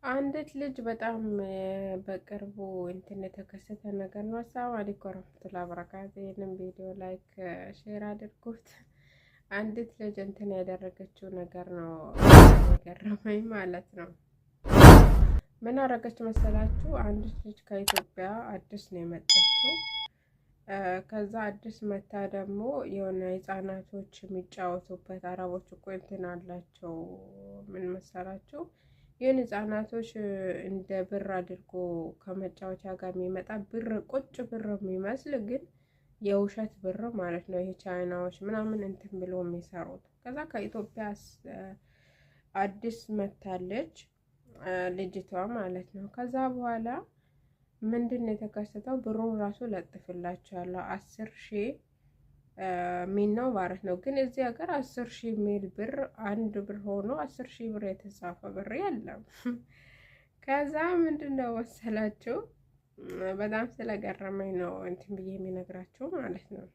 አንዲት ልጅ በጣም በቅርቡ እንትን የተከሰተ ነገር ነው። አሰላሙ አለይኩም ወራህመቱላሂ ወበረካቱ። ይህንን ቪዲዮ ላይክ ሼር አድርጉት። አንዲት ልጅ እንትን ያደረገችው ነገር ነው የገረመኝ ማለት ነው። ምን አደረገች መሰላችሁ? አንዲት ልጅ ከኢትዮጵያ አዲስ ነው የመጣችው። ከዛ አዲስ መታ ደግሞ የሆነ ህጻናቶች የሚጫወቱበት አረቦች እኮ እንትን አላቸው። ምን መሰላችሁ? ይህን ህጻናቶች እንደ ብር አድርጎ ከመጫወቻ ጋር የሚመጣ ብር ቁጭ ብር የሚመስል ግን የውሸት ብር ማለት ነው። ይሄ ቻይናዎች ምናምን እንትን ብሎ የሚሰሩት። ከዛ ከኢትዮጵያ አዲስ መታለች ልጅቷ ማለት ነው። ከዛ በኋላ ምንድን የተከሰተው? ብሩን ራሱ ለጥፍላቸዋለሁ 10,000 ሚል ነው ማለት ነው። ግን እዚህ ሀገር 10,000 ሚል ብር አንድ ብር ሆኖ 10,000 ብር የተጻፈ ብር የለም። ከዛ ምንድነው መሰላችሁ? በጣም ስለገረመኝ ነው እንትን ብዬ የሚነግራችሁ ማለት ነው።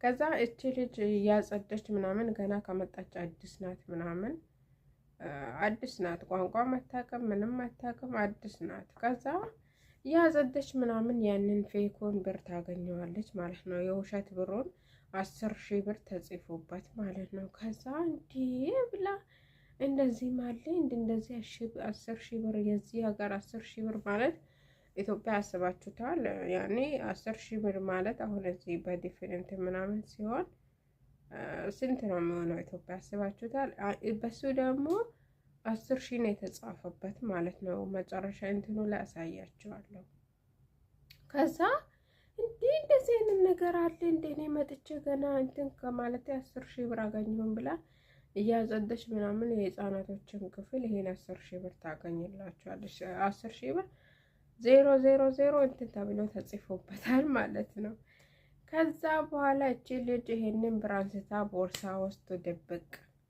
ከዛ እቺ ልጅ እያጸደች ምናምን ገና ከመጣች አዲስ ናት ምናምን አዲስ ናት። ቋንቋ መታቀም ምንም መታቀም አዲስ ናት። ከዛ ያጸደች ምናምን ያንን ፌኮን ብር ታገኘዋለች ማለት ነው። የውሸት ብሩን 10,000 ብር ተጽፎበት ማለት ነው። ከዛ እንዲህ ብላ እንደዚህ ማለ እንደዚህ 10,000 ብር የዚህ ሀገር 10,000 ብር ማለት ኢትዮጵያ አስባችሁታል? ያኔ 10,000 ብር ማለት አሁን እዚህ በዲፈረንት ምናምን ሲሆን ስንት ነው የሚሆነው? ኢትዮጵያ አስባችሁታል? በሱ ደግሞ 10,000 ነው የተጻፈበት ማለት ነው። መጨረሻ እንትኑ ላይ አሳያችኋለሁ። ከዛ እንደዚህ አይነት ነገር አለ እንደኔ መጥቼ ገና እንትን ከማለት 10,000 ብር አገኘሁም ብላ እያጸደች ምናምን የህፃናቶችን ክፍል ይሄን 10,000 ብር ታገኝላችኋለች። 10,000 ብር 000 እንትን ተብሎ ተጽፎበታል ማለት ነው። ከዛ በኋላ እቺ ልጅ ይሄንን ብር አንስታ ቦርሳ ውስጥ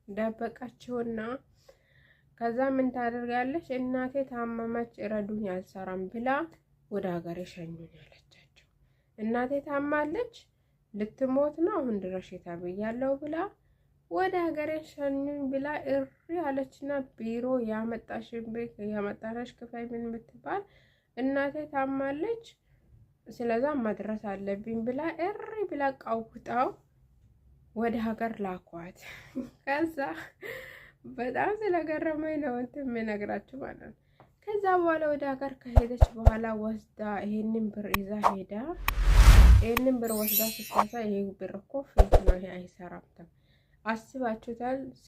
ደበቀችውና ከዛ ምን ታደርጋለች? እናቴ ታመመች እረዱኝ አልሰራም ብላ ወደ ሀገር ሸኙኝ አለቻቸው። እናቴ ታማለች ልትሞት ነው አሁን ድረሽ ተብያለሁ ብላ ወደ ሀገር ሸኙኝ ብላ እሪ አለችና ቢሮ ያመጣሽ ክፈይ ምን ብትባል እናቴ ታማለች ስለዛ መድረስ አለብኝ ብላ እሪ ብላ ቃውጣው ወደ ሀገር ላኳት። ከዛ በጣም ስለገረመኝ ነው እንትን የምነግራችሁ ማለት ነው። ከዛ በኋላ ወደ ሀገር ከሄደች በኋላ ወስዳ ይሄንን ብር ይዛ ሄዳ ይሄንን ብር ወስዳ ስታሳ ይሄ ብር እኮ ፌክ ነው፣ ይሄ አይሰራም። አስባችሁታል?